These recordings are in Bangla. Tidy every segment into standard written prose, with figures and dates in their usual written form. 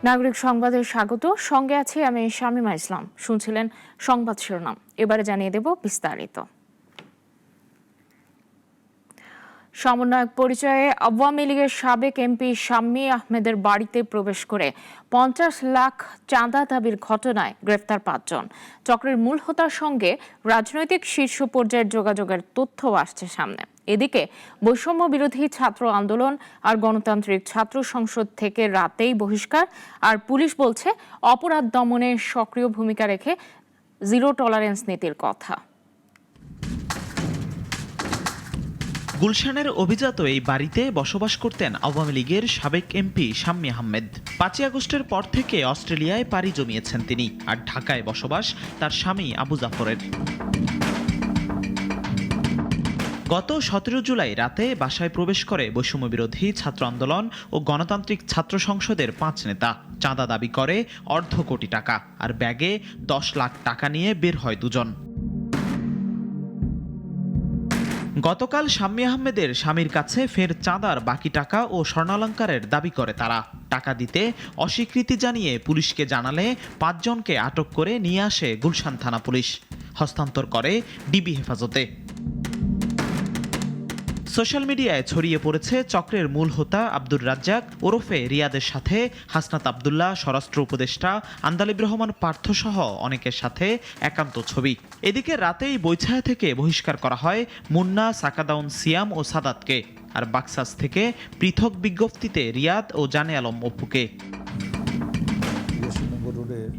নাগরিক সংবাদে স্বাগত। সঙ্গে আছি আমি শামীমা ইসলাম। শুনছিলেন সংবাদ শিরোনাম, এবারে জানিয়ে দেব বিস্তারিত। সমন্বয়ক পরিচয়ে আওয়ামী লীগের সাবেক এমপি শাম্মী আহমেদের বাড়িতে প্রবেশ করে 50 লাখ চাঁদা দাবির ঘটনায় গ্রেফতার 5 জন। চক্রের মূল হোতার সঙ্গে রাজনৈতিক শীর্ষ পর্যায়ের যোগাযোগের তথ্য আসছে সামনে। এদিকে বৈষম্য বিরোধী ছাত্র আন্দোলন আর গণতান্ত্রিক ছাত্র সংসদ থেকে রাতেই বহিষ্কার, আর পুলিশ বলছে অপরাধ দমনে সক্রিয় ভূমিকা রেখে জিরো টলারেন্স নীতির কথা। গুলশানের অভিজাত এই বাড়িতে বসবাস করতেন আওয়ামী লীগের সাবেক এমপি শাম্মী আহমেদ। 5 আগস্টের পর থেকে অস্ট্রেলিয়ায় পাড়ি জমিয়েছেন তিনি, আর ঢাকায় বসবাস তার স্বামী আবু জাফরের। গত 17 জুলাই রাতে বাসায় প্রবেশ করে বৈষম্য বিরোধী ছাত্র আন্দোলন ও গণতান্ত্রিক ছাত্র সংসদের 5 নেতা। চাঁদা দাবি করে অর্ধ কোটি টাকা, আর ব্যাগে 10 লাখ টাকা নিয়ে বের হয় দুজন। গতকাল শাম্মী আহমেদের স্বামীর কাছে ফের চাঁদার বাকি টাকা ও স্বর্ণালংকারের দাবি করে তারা। টাকা দিতে অস্বীকৃতি জানিয়ে পুলিশকে জানালে 5 জনকে আটক করে নিয়ে আসে গুলশান থানা পুলিশ, হস্তান্তর করে ডিবি হেফাজতে। সোশ্যাল মিডিয়ায় ছড়িয়ে পড়েছে চক্রের মূল হোতা আব্দুর রাজ্জাক ওরফে রিয়াদের সাথে হাসনাত আবদুল্লাহ, স্বরাষ্ট্র উপদেষ্টা আন্দালিব রহমান পার্থ সহ অনেকের সাথে একান্ত ছবি। এদিকে রাতেই বৈছায়া থেকে বহিষ্কার করা হয় মুন্না, সাকাদাউন, সিয়াম ও সাদাতকে, আর বাক্সাস থেকে পৃথক বিজ্ঞপ্তিতে রিয়াদ ও জানে আলম অপুকে।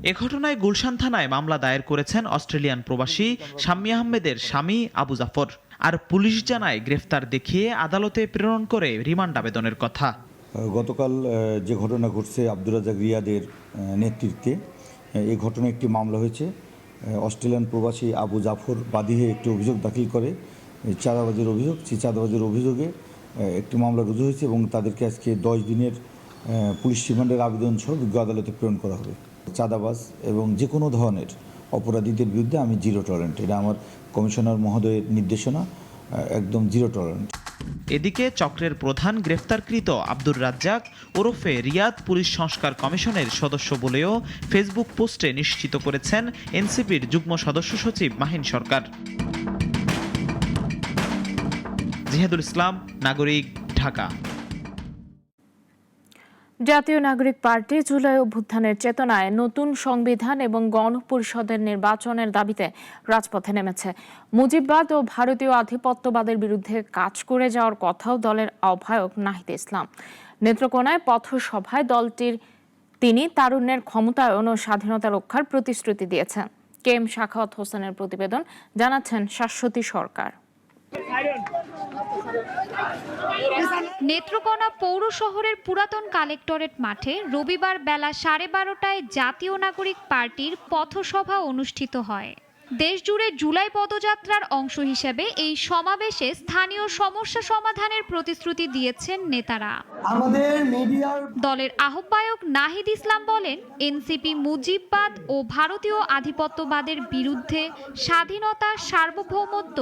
এ ঘটনায় গুলশান থানায় মামলা দায়ের করেছেন অস্ট্রেলিয়ান প্রবাসী শাম্মী আহমেদের স্বামী আবু জাফর, আর পুলিশ জানায় গ্রেফতার দেখিয়ে আদালতে প্রেরণ করে রিমান্ড আবেদনের কথা। গতকাল যে ঘটনা ঘটছে আব্দুর রাজ্জাক রিয়াদের নেতৃত্বে, এই ঘটনায় একটি মামলা হয়েছে। অস্ট্রেলিয়ান প্রবাসী আবু জাফর বাদী হয়ে একটি অভিযোগ দাখিল করে, চাঁদাবাজির অভিযোগ। সেই চাঁদাবাজির অভিযোগে একটি মামলা রুজু হয়েছে এবং তাদেরকে আজকে 10 দিনের পুলিশ রিমান্ডের আবেদন সহ বিজ্ঞ আদালতে প্রেরণ করা হবে। চাঁদাবাজ এবং যে কোনো ধরনের অপরাধীদের বিরুদ্ধে আমি জিরো টলারেন্ট, এটা আমার কমিশনার মহোদয়ের নির্দেশনা, একদম জিরো টলারেন্ট। এদিকে চক্রের প্রধান গ্রেফতারকৃত আব্দুর রাজ্জাক ওরফে রিয়াদ পুলিশ সংস্কার কমিশনের সদস্য বলেও ফেসবুক পোস্টে নিশ্চিত করেছেন এনসিপির যুগ্ম সদস্য সচিব মাহিন সরকার। জিহাদুল ইসলাম, নাগরিক, ঢাকা। জাতীয় নাগরিক পার্টি জুলাই অভ্যুত্থানের চেতনায় নতুন সংবিধান এবং গণপরিষদের নির্বাচনের দাবিতে রাজপথে নেমেছে। মুজিববাদ ও ভারতীয় আধিপত্যবাদের বিরুদ্ধে কাজ করে যাওয়ার কথাও দলের আহ্বায়ক নাহিদ ইসলাম। নেত্রকোনায় পথসভায় তিনি তারুণ্যের ক্ষমতায়ন ও স্বাধীনতা রক্ষার প্রতিশ্রুতি দিয়েছেন। কেএম সাখাওয়াত হোসেনের প্রতিবেদন, জানাচ্ছেন শাশ্বতী সরকার। নেত্রকোনা পৌর শহরের পুরাতন কালেক্টরেট মাঠে রবিবার বেলা 12:30টায় জাতীয় নাগরিক পার্টির পথসভা অনুষ্ঠিত হয়। দেশজুড়ে জুলাই পদযাত্রার অংশ হিসেবে এই সমাবেশে স্থানীয় সমস্যা সমাধানের প্রতিশ্রুতি দিয়েছেন নেতারা। দলের আহ্বায়ক নাহিদ ইসলাম বলেন, এনসিপি মুজিববাদ ও ভারতীয় আধিপত্যবাদের বিরুদ্ধে স্বাধীনতা, সার্বভৌমত্ব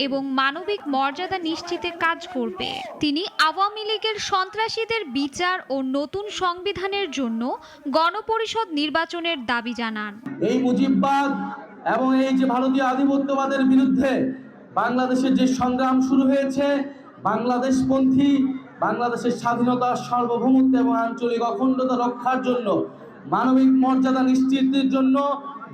এবং মানবিক মর্যাদা নিশ্চিতে কাজ করবে। তিনি আওয়ামী লীগের সন্ত্রাসীদের বিচার ও নতুন সংবিধানের জন্য গণপরিষদ নির্বাচনের দাবি জানান। এই মুজিববাদ এবং এই যে ভারতীয় আধিপত্যবাদের বিরুদ্ধে বাংলাদেশের যে সংগ্রাম শুরু হয়েছে, বাংলাদেশপন্থী, বাংলাদেশের স্বাধীনতা, সার্বভৌমত্ব এবং আঞ্চলিক অখণ্ডতা রক্ষার জন্য, মানবিক মর্যাদা নিশ্চিতের জন্য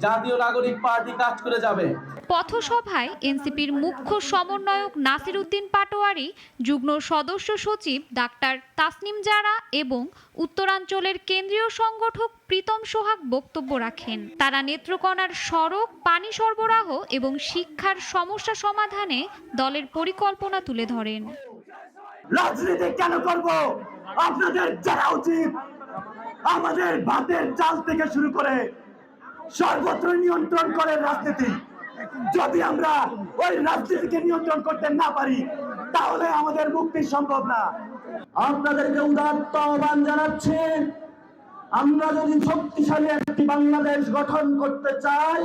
জাতীয় নাগরিক পার্টি কাজ করে যাবে। পথসভায় এনসিপির মুখ্য সমন্বয়ক নাসির উদ্দিন পাটোয়ারি, যুগ্ম সদস্য সচিব ডাক্তার তাসনিম জারা এবং উত্তরাঞ্চলের কেন্দ্রীয় সংগঠক প্রীতম সোহাগ বক্তব্য রাখেন। তারা নেত্রকোনার সড়ক, পানি সরবরাহ এবং শিক্ষার সমস্যা সমাধানে দলের পরিকল্পনা তুলে ধরেন। রাজনীতি কেন করব? আপনাদের জানা উচিত আমাদের ভাতের চাল থেকে শুরু করে সর্বত্র নিয়ন্ত্রণ করে রাজনীতি। যদি আমরা ওই রাজনীতিকে নিয়ন্ত্রণ করতে না পারি, তাহলে আমাদের মুক্তি সম্ভব না। আপনাদেরকে উদাত্ত আহ্বান জানাচ্ছি, আমরা যদি শক্তিশালী একটি বাংলাদেশ গঠন করতে চাই,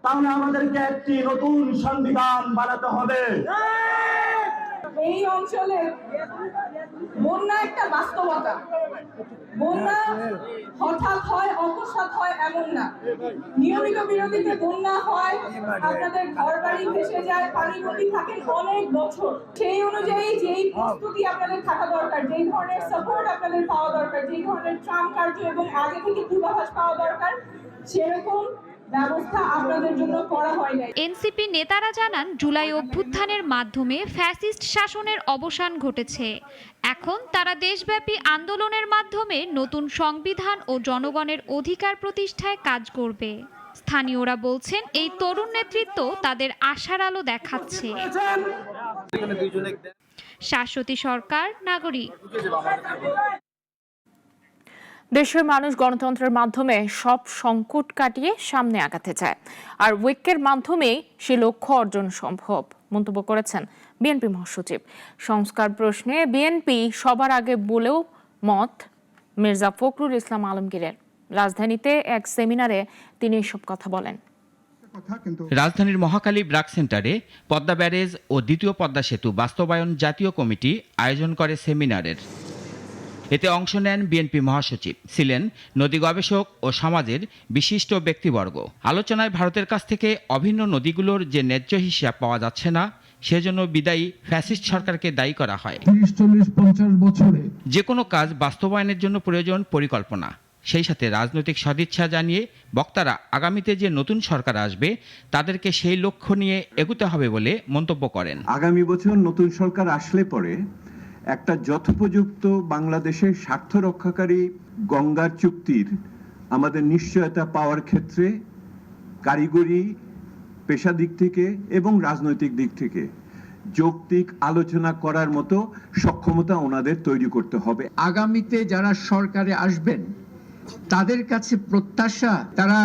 তাহলে আমাদেরকে একটি নতুন সংবিধান বানাতে হবে। এই অঞ্চলে বন্যা একটা বাস্তবতা। বন্যা হঠাৎ হয়, অকস্মাৎ হয় এমন না। নিয়মিত বিরতিতে বন্যা হয়, আপনাদের ঘর বাড়ি ভেসে যায়, পানিবন্দী থাকেন অনেক বছর। সেই অনুযায়ী যেই প্রস্তুতি আপনাদের থাকা দরকার, যেই ধরনের সাপোর্ট আপনাদের পাওয়া দরকার, যেই ধরনের ত্রাণ কার্য এবং আগে থেকে পূর্বাভাস পাওয়া দরকার, সেরকম ব্যবস্থা আপনাদের জন্য করা হয় নাই। এনসিপি নেতারা জানান, জুলাই অভ্যুত্থানের মাধ্যমে ফ্যাসিস্ট শাসনের অবসান ঘটেছে। এখন তারা দেশব্যাপী আন্দোলনের মাধ্যমে নতুন সংবিধান ও জনগণের অধিকার প্রতিষ্ঠায় কাজ করবে। স্থানীয়রা বলছেন, এই তরুণ নেতৃত্ব তাদের আশার আলো দেখাচ্ছে। শাশ্বতী সরকার, নাগরিক। দেশের মানুষ গণতন্ত্রের মাধ্যমে সব সংকট কাটিয়ে সামনে আগাতে চায়, আর ঐক্যের মাধ্যমেই সে লক্ষ্য অর্জন সম্ভব, মন্তব্য করেছেন বিএনপি মহাসচিব। সংস্কার প্রশ্নে বিএনপি সবার আগে বলেও মত মির্জা ফখরুল ইসলাম আলমগীরের। রাজধানীতে এক সেমিনারে তিনি এসব কথা বলেন। রাজধানীর মহাখালী ব্র্যাক সেন্টারে পদ্মা ব্যারেজ ও দ্বিতীয় পদ্মা সেতু বাস্তবায়ন জাতীয় কমিটি আয়োজন করে সেমিনারের। এতে অংশ নেন বিএনপি মহাসচিব, ছিলেন নদী গবেষক ও সমাজের বিশিষ্ট ব্যক্তিবর্গ। আলোচনায় ভারতের কাছ থেকে অভিন্ন নদীগুলোর যে ন্যায্য হিসাব পাওয়া যাচ্ছে না, সেজন্য বিদায়ী ফ্যাসিস্ট সরকারকে দায়ী করা হয়। 30-40-50 বছরে যে কোনো কাজ বাস্তবায়নের জন্য প্রয়োজন পরিকল্পনা, সেই সাথে রাজনৈতিক সদিচ্ছা জানিয়ে বক্তারা আগামীতে যে নতুন সরকার আসবে তাদেরকে সেই লক্ষ্য নিয়ে এগোতে হবে বলে মন্তব্য করেন। আগামী বছর নতুন সরকার আসলে পরে একটা যথোপযুক্ত বাংলাদেশের স্বার্থ রক্ষাকারী গঙ্গার চুক্তির আমাদের নিশ্চয়তা পাওয়ার ক্ষেত্রে কারিগরি, পেশা দিক থেকে এবং রাজনৈতিক দিক থেকে যৌক্তিক আলোচনা করার মতো সক্ষমতা ওনাদের তৈরি করতে হবে। আগামীতে যারা সরকারে আসবেন তাদের কাছে প্রত্যাশা, তারা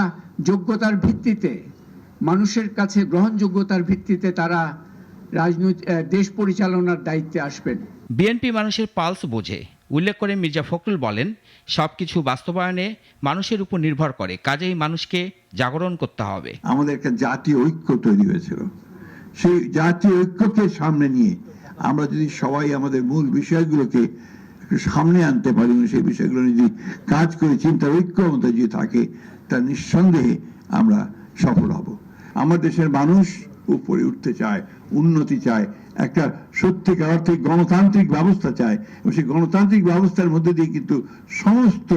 যোগ্যতার ভিত্তিতে, মানুষের কাছে গ্রহণযোগ্যতার ভিত্তিতে তারা দেশ পরিচালনার দায়িত্বে আসবেন। বিএনপি মানুষের পালস বোঝে উল্লেখ করে মির্জা ফখরুল বলেন, সবকিছু বাস্তবায়নে মানুষের উপর নির্ভর করে, কাজেই মানুষকে জাগরণ করতে হবে। আমাদের একটা জাতীয় ঐক্য তৈরি হয়েছিল, সেই জাতীয় ঐক্যকে সামনে নিয়ে আমরা যদি সবাই আমাদের মূল বিষয়গুলোকে সামনে আনতে পারি, সেই বিষয়গুলো যদি কাজ করে চিন্তার ঐক্যমতা যদি থাকে, তা নিঃসন্দেহে আমরা সফল হব। আমার দেশের মানুষ উপরে উঠতে চায়, উন্নতি চায়, একটা সত্যিকার অর্থে গণতান্ত্রিক ব্যবস্থা চায়, এবং সেই গণতান্ত্রিক ব্যবস্থার মধ্যে দিয়ে কিন্তু সমস্ত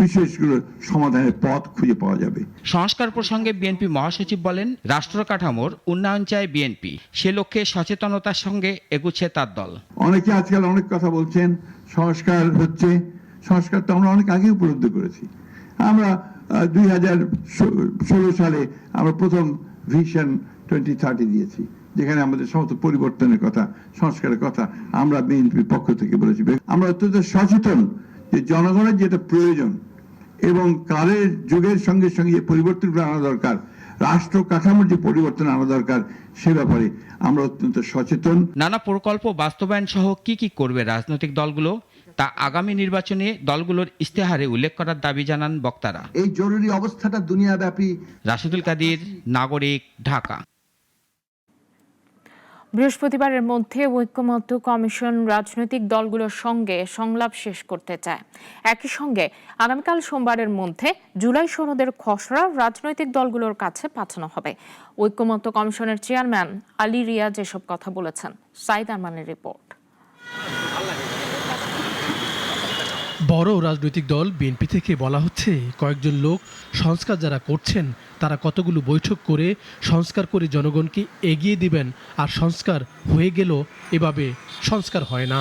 বিষয়গুলোর সমাধানের পথ খুঁজে পাওয়া যাবে। সংস্কার প্রসঙ্গে বিএনপি মহাসচিব বলেন, রাষ্ট্র কাঠামোর উন্নয়ন চায় বিএনপি, সে লক্ষ্যে সচেতনতার সঙ্গে এগুচ্ছে তার দল। অনেকে আজকাল অনেক কথা বলছেন, সংস্কার হচ্ছে, সংস্কার তো আমরা অনেক আগে উপলব্ধি করেছি। আমরা 2016 সালে আমরা প্রথম ভিশন 2030 দিয়েছি, যেখানে আমাদের সমস্ত পরিবর্তনের কথা, সংস্কারের কথা আমরা বিএনপির পক্ষ থেকে বলেছি। আমরা অত্যন্ত সচেতন যে জনগণের যেটা প্রয়োজন এবং কালের যুগের সঙ্গে সঙ্গে যে পরিবর্তনগুলো আনা দরকার, রাষ্ট্র কাঠামোর যে পরিবর্তন আনা দরকার, সে ব্যাপারে আমরা অত্যন্ত সচেতন। নানা প্রকল্প বাস্তবায়ন সহ কি করবে রাজনৈতিক দলগুলো, তা আগামী নির্বাচনে দলগুলোর ইস্তেহারে উল্লেখ করার দাবি জানান বক্তারা। এই জরুরি অবস্থাটা দুনিয়াব্যাপী। রাশিদুল কাদির, নাগরিক, ঢাকা। বৃহস্পতিবারের মধ্যে ঐক্যমত্য কমিশন রাজনৈতিক দলগুলোর সঙ্গে সংলাপ শেষ করতে চায়। একই সঙ্গে আগামীকাল সোমবারের মধ্যে জুলাই সনদের খসড়া রাজনৈতিক দলগুলোর কাছে পাঠানো হবে। ঐক্যমত্য কমিশনের চেয়ারম্যান আলী রিয়াজ এসব কথা বলেছেন। সাইদ আরমানের রিপোর্ট। বড় রাজনৈতিক দল বিএনপি থেকে বলা হচ্ছে, কয়েকজন লোক সংস্কার যারা করছেন তারা কতগুলো বৈঠক করে সংস্কার করে জনগণকে এগিয়ে দিবেন, আর সংস্কার হয়ে গেল, এভাবে সংস্কার হয় না।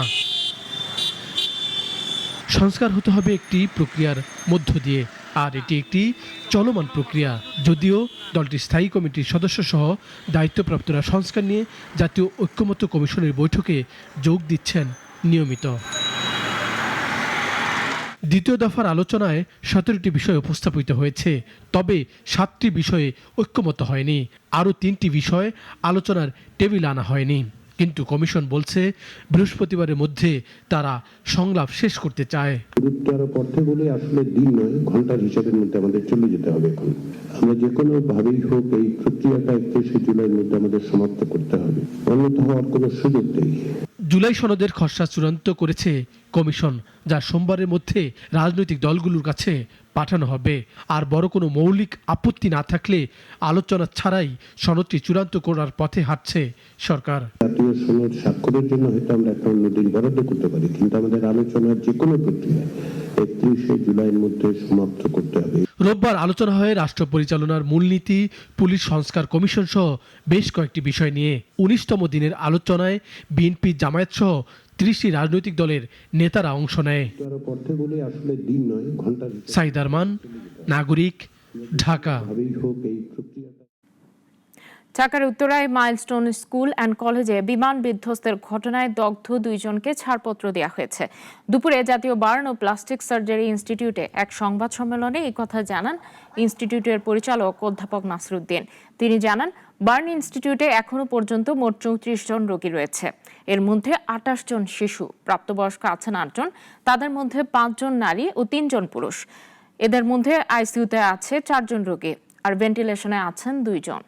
সংস্কার হতে হবে একটি প্রক্রিয়ার মধ্য দিয়ে, আর এটি একটি চলমান প্রক্রিয়া। যদিও দলটির স্থায়ী কমিটির সদস্য সহ দায়িত্বপ্রাপ্তরা সংস্কার নিয়ে জাতীয় ঐক্যমত্য কমিশনের বৈঠকে যোগ দিচ্ছেন নিয়মিত। দ্বিতীয় দফার আলোচনায় 17টি বিষয় উপস্থাপিত হয়েছে, তবে 7টি বিষয়ে ঐক্যমত হয়নি। আরও 3টি বিষয় আলোচনার টেবিল আনা হয়নি, কিন্তু কমিশন বলছে বৃহস্পতিবারের মধ্যে তারা সংলাপ শেষ করতে চায়। পথে বলে আসলে দিন নয়, ঘন্টার হিসাবের মধ্যে আমাদের চলে যেতে হবে। এখন আমরা যে কোনো ভাবেই হোক এই প্রক্রিয়াটা 21 জুলাইয়ের মধ্যে আমাদের সমাপ্ত করতে হবে, অন্যথা হওয়ার কোনো সুযোগ নেই। জুলাই সনদের খসড়া চূড়ান্ত করেছে কমিশন, যা সোমবারের মধ্যে রাজনৈতিক দলগুলোর কাছে পাঠানো হবে। আর বড় কোনো মৌলিক আপত্তি না থাকলে আলোচনা ছাড়াই সনদটি চূড়ান্ত করার পথে হাঁটছে সরকার। জাতীয় সনদ স্বাক্ষরের জন্য হয়তো আমরা একটা অন্য দিন বরাদ্দ করতে পারি, কিন্তু আমাদের আলোচনার যে কোনো প্রক্রিয়া 31শে জুলাইয়ের মধ্যে সমাপ্ত করতে হবে। রোববার আলোচনা হয় রাষ্ট্র পরিচালনার মূলনীতি, পুলিশ সংস্কার কমিশন সহ বেশ কয়েকটি বিষয় নিয়ে। 19তম দিনের আলোচনায় বিএনপি, জামায়াত সহ 30টি রাজনৈতিক দলের নেতারা অংশ নেয়। আসলে দিন নয়, ঘন্টা। সাইদ আরমান, নাগরিক, ঢাকা। ঢাকার উত্তরায় মাইলস্টোন স্কুল অ্যান্ড কলেজে বিমান বিধ্বস্তের ঘটনায় দগ্ধ 2 জনকে ছাড়পত্র দেওয়া হয়েছে। দুপুরে জাতীয় বার্ন ও প্লাস্টিক সার্জারি ইনস্টিটিউটে এক সংবাদ সম্মেলনে এই কথা জানান ইনস্টিটিউটের পরিচালক অধ্যাপক নাসিরউদ্দিন। তিনি জানান, বার্ন ইনস্টিটিউটে এখনো পর্যন্ত মোট 34 জন রোগী রয়েছে। এর মধ্যে 28 জন শিশু, প্রাপ্তবয়স্ক আছেন 8 জন, তাদের মধ্যে 5 জন নারী ও 3 জন পুরুষ। এদের মধ্যে আইসিইউতে আছে 4 জন রোগী আর ভেন্টিলেশনে আছেন 2 জন।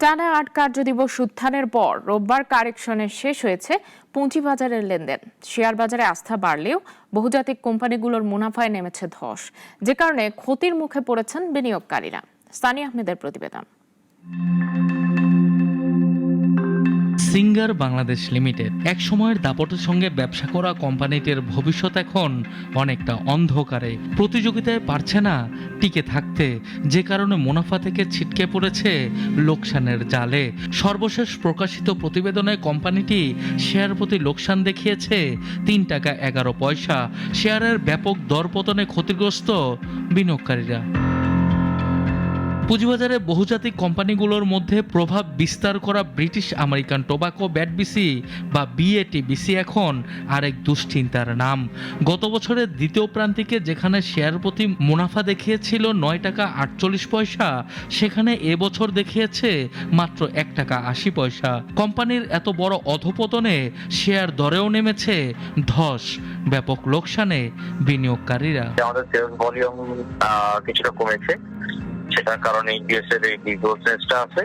টানা 8 কার্যদিবস উত্থানের পর রোববার কারেকশনে শেষ হয়েছে পুঁজিবাজারের লেনদেন। শেয়ার বাজারে আস্থা বাড়লেও বহুজাতিক কোম্পানিগুলোর মুনাফায় নেমেছে ধস, যে কারণে ক্ষতির মুখে পড়েছেন বিনিয়োগকারীরা। সানিয়া আহমেদের প্রতিবেদন। সিঙ্গার বাংলাদেশ লিমিটেড, এক সময়ের দাপটের সঙ্গে ব্যবসা করা কোম্পানিটির ভবিষ্যৎ এখন অনেকটা অন্ধকারে। প্রতিযোগিতায় পারছে না টিকে থাকতে, যে কারণে মুনাফা থেকে ছিটকে পড়েছে লোকসানের জালে। সর্বশেষ প্রকাশিত প্রতিবেদনে কোম্পানিটি শেয়ার প্রতি লোকসান দেখিয়েছে 3 টাকা 11 পয়সা। শেয়ারের ব্যাপক দরপতনে ক্ষতিগ্রস্ত বিনিয়োগকারীরা। পুঁজিবাজারে বহুজাতিক কোম্পানিগুলোর মধ্যে প্রভাব বিস্তার করা ব্রিটিশ আমেরিকান টোবাকো ব্যাটবিসি বা বিএটিবিসি এখন আরেক দুশ্চিন্তার নাম। গত বছরের দ্বিতীয় প্রান্তিকে যেখানে শেয়ার প্রতি মুনাফা দেখিয়েছিল 9 টাকা 48 পয়সা, সেখানে এবছর দেখিয়েছে মাত্র 1 টাকা 80 পয়সা। কোম্পানির এত বড় অধপতনে শেয়ার দরেও নেমেছে ধস, ব্যাপক লোকসানে বিনিয়োগকারীরা। আমাদের সেলস ভলিউম কিছুটা কমেছে, সেটার কারণে ইউএস এর এই গ্রোথনেসটা আছে,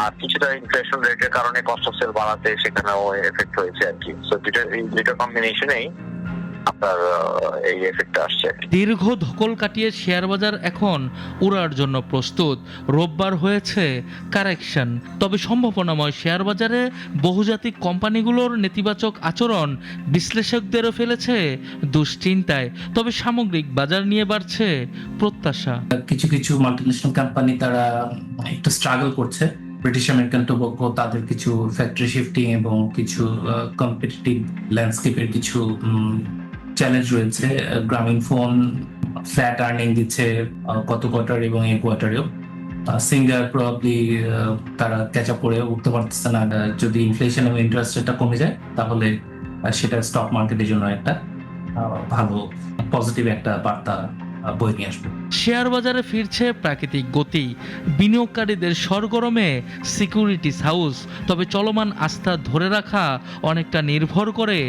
আর কিছুটা ইনফ্লেশন রেটের কারণে কস্ট অফ সেল বাড়াতে সেখানেও এফেক্ট হয়েছে আর কি। সো দুটো কম্বিনেশনেই আপনার এই এফেক্টটা আসছে। দীর্ঘ ধকল কাটিয়ে শেয়ার বাজার এখন উড়ার জন্য প্রস্তুত। রোববার হয়েছে কারেকশন, তবে সম্ভাবনাময় শেয়ার বাজারে বহুজাতিক কোম্পানিগুলোর নেতিবাচক আচরণ বিশ্লেষকদেরও ফেলেছে দুশ্চিন্তায়। তবে সামগ্রিক বাজার নিয়ে বাড়ছে প্রত্যাশা। কিছু কিছু মাল্টিন্যাশনাল কোম্পানি তারা একটু স্ট্রাগল করছে। ব্রিটিশ আমেরিকান টোবাকো তাদের কিছু ফ্যাক্টরি শিফটিং এবং কিছু কম্পিটিটিভ ল্যান্ডস্কেপের কিছু চ্যালেঞ্জ রয়েছে। গ্রামীণ ফোন ফ্ল্যাট আর্নিং দিচ্ছে গত কোয়ার্টার এবং এই কোয়ার্টারেও। সিঙ্গার প্রবাবলি তারা ক্যাচ আপ করে উঠতে পারতেছে না। যদি ইনফ্লেশন এবং ইন্টারেস্ট রেটটা কমে যায় তাহলে সেটা স্টক মার্কেটের জন্য একটা ভালো পজিটিভ একটা বার্তা বয়ে নিয়ে আসবে। শেয়ার বাজারে ফিরছে প্রাকৃতিক গতি, বিনিয়োগকারীদের সরগরমে সিকিউরিটিজ হাউস। তবে চলমান আস্থা ধরে রাখা অনেকটা নির্ভর করে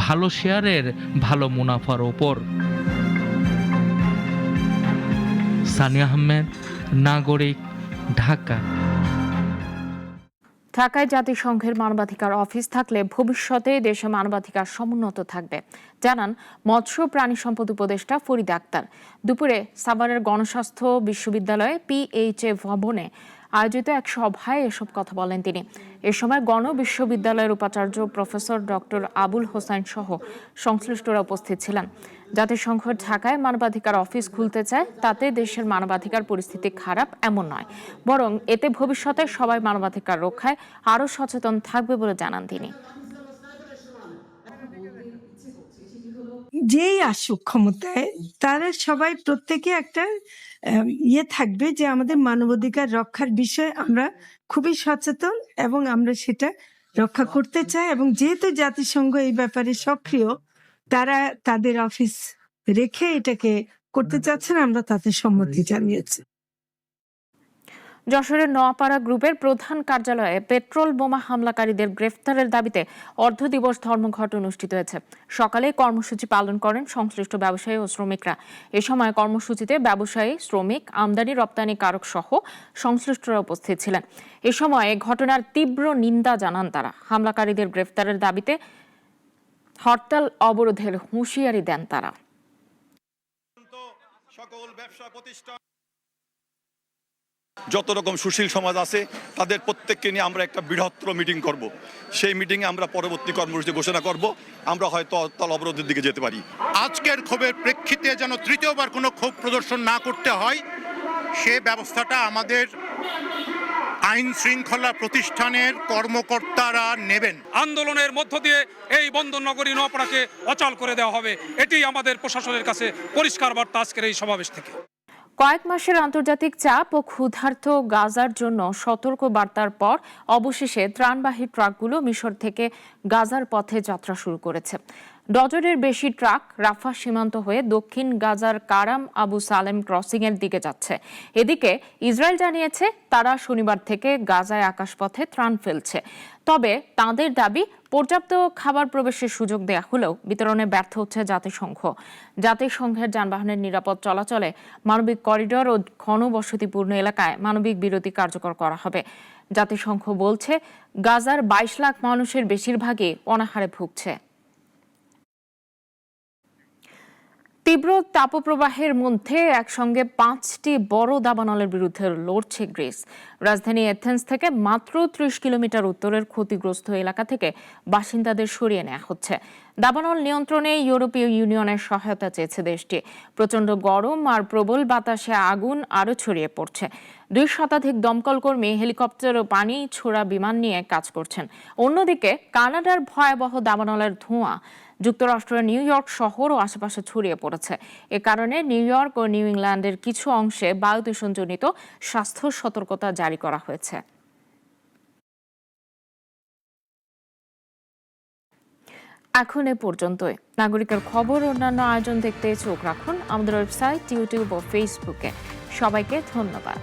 ভালো শেয়ারের ভালো মুনাফার ওপর। সানিয়া আহমেদ, নাগরিক, ঢাকা। ঢাকায় জাতিসংঘের মানবাধিকার অফিস থাকলে ভবিষ্যতে দেশে মানবাধিকার সমুন্নত থাকবে, জানান মৎস্য প্রাণী সম্পদ উপদেষ্টা ফরিদা আক্তার। দুপুরে সাভারের গণস্বাস্থ্য বিশ্ববিদ্যালয়ে PHA ভবনে আয়োজিত এক সভায় এসব কথা বলেন তিনি। এ সময় গণ বিশ্ববিদ্যালয়ের উপাচার্য প্রফেসর ডক্টর আবুল হোসেন সহ সংশ্লিষ্টরা উপস্থিত ছিলেন। জাতিসংঘ ঢাকায় মানবাধিকার অফিস খুলতে চায়, তাতে দেশের মানবাধিকার পরিস্থিতি খারাপ এমন নয়, বরং এতে ভবিষ্যতে সবাই মানবাধিকার রক্ষায় আরও সচেতন থাকবে বলে জানান তিনি। যেই আসুক ক্ষমতায়, তারা সবাই প্রত্যেকে একটা থাকবে যে আমাদের মানবাধিকার রক্ষার বিষয়ে আমরা খুবই সচেতন এবং আমরা সেটা রক্ষা করতে চাই। এবং যেহেতু জাতিসংঘ এই ব্যাপারে সক্রিয়, তারা তাদের অফিস রেখে এটাকে করতে চাচ্ছেন, আমরা তাতে সম্মতি জানিয়েছি। যশোরের নোয়াপাড়া গ্রুপের প্রধান কার্যালয়ে পেট্রোল বোমা হামলাকারীদের গ্রেফতারের দাবিতে অর্ধদিবস ধর্মঘট অনুষ্ঠিত হয়েছে। সকালে কর্মসূচি পালন করেন সংশ্লিষ্ট ব্যবসায়ী ও শ্রমিকরা। এ সময় কর্মসূচিতে ব্যবসায়ী, শ্রমিক, আমদানি রপ্তানিকারক সহ সংশ্লিষ্টরা উপস্থিত ছিলেন। এ সময় ঘটনার তীব্র নিন্দা জানান তারা। হামলাকারীদের গ্রেফতারের দাবিতে হরতাল অবরোধের হুঁশিয়ারি দেন তারা। সকল ব্যবসা প্রতিষ্ঠান, যত রকম সুশীল সমাজ আছে তাদের প্রত্যেককে নিয়ে আমরা একটা বৃহত্তর মিটিং করব। সেই মিটিংয়ে আমরা পরবর্তী কর্মসূচি ঘোষণা করব। আমরা হয়তো হরতাল অবরোধের দিকে যেতে পারি। আজকের ক্ষোভের প্রেক্ষিতে যেন তৃতীয়বার কোনো ক্ষোভ প্রদর্শন না করতে হয়, সে ব্যবস্থাটা আমাদের আইন শৃঙ্খলা প্রতিষ্ঠানের কর্মকর্তারা নেবেন। আন্দোলনের মধ্য দিয়ে এই বন্দরনগরী নোয়াপাড়াকে অচল করে দেওয়া হবে, এটি আমাদের প্রশাসনের কাছে পরিষ্কার বার্তা আজকের এই সমাবেশ থেকে। কয়েক মাসের আন্তর্জাতিক চাপ ও ক্ষুধার্ত গাজার জন্য সতর্ক বার্তার পর অবশেষে ত্রাণবাহী ট্রাকগুলো মিশর থেকে গাজার পথে যাত্রা শুরু করেছে। ডজনের বেশি ট্রাক রাফা সীমান্ত হয়ে দক্ষিণ গাজার কারাম আবু সালেম ক্রসিং এর দিকে যাচ্ছে। এদিকে ইসরায়েল জানিয়েছে তারা শনিবার থেকে গাজায় আকাশপথে ত্রাণ ফেলছে। তবে তাদের দাবি পর্যাপ্ত খাবার প্রবেশের সুযোগ দেয়া হলেও বিতরণে ব্যর্থ হচ্ছে জাতিসংঘ। জাতিসংঘের যানবাহনের নিরাপদ চলাচলে মানবিক করিডোর ও ঘনবসতিপূর্ণ এলাকায় মানবিক বিরতি কার্যকর করা হবে। জাতিসংঘ বলছে গাজার 22 লাখ মানুষের বেশিরভাগই অনাহারে ভুগছে। তীব্র তাপপ্রবাহের মধ্যে একসঙ্গে 5টি বড় দাবানলের বিরুদ্ধে লড়ছে গ্রিস। রাজধানী এথেন্স থেকে মাত্র 30 কিলোমিটার উত্তরের ক্ষতিগ্রস্ত এলাকা থেকে বাসিন্দাদের সরিয়ে নেওয়া হচ্ছে। দাবানল নিয়ন্ত্রণে ইউরোপীয় ইউনিয়নের সহায়তা চেয়েছে দেশটি। প্রচণ্ড গরম আর প্রবল বাতাসে আগুন আরও ছড়িয়ে পড়ছে। 2 শতাধিক দমকল কর্মী হেলিকপ্টার ও পানি ছোড়া বিমান নিয়ে কাজ করছেন। অন্যদিকে কানাডার ভয়াবহ দাবানলের ধোঁয়া যুক্তরাষ্ট্রের নিউ ইয়র্ক শহর ও আশেপাশে ছড়িয়ে পড়েছে। এ কারণে নিউ ইয়র্ক ও নিউ ইংল্যান্ডের কিছু অংশে বায়ু দূষণজনিত স্বাস্থ্য সতর্কতা জারি করা হয়েছে। এখন এ পর্যন্তই। নাগরিকের খবর অন্যান্য আয়োজন দেখতে চোখ রাখুন আমাদের ওয়েবসাইট, ইউটিউব ও ফেসবুকে। সবাইকে ধন্যবাদ।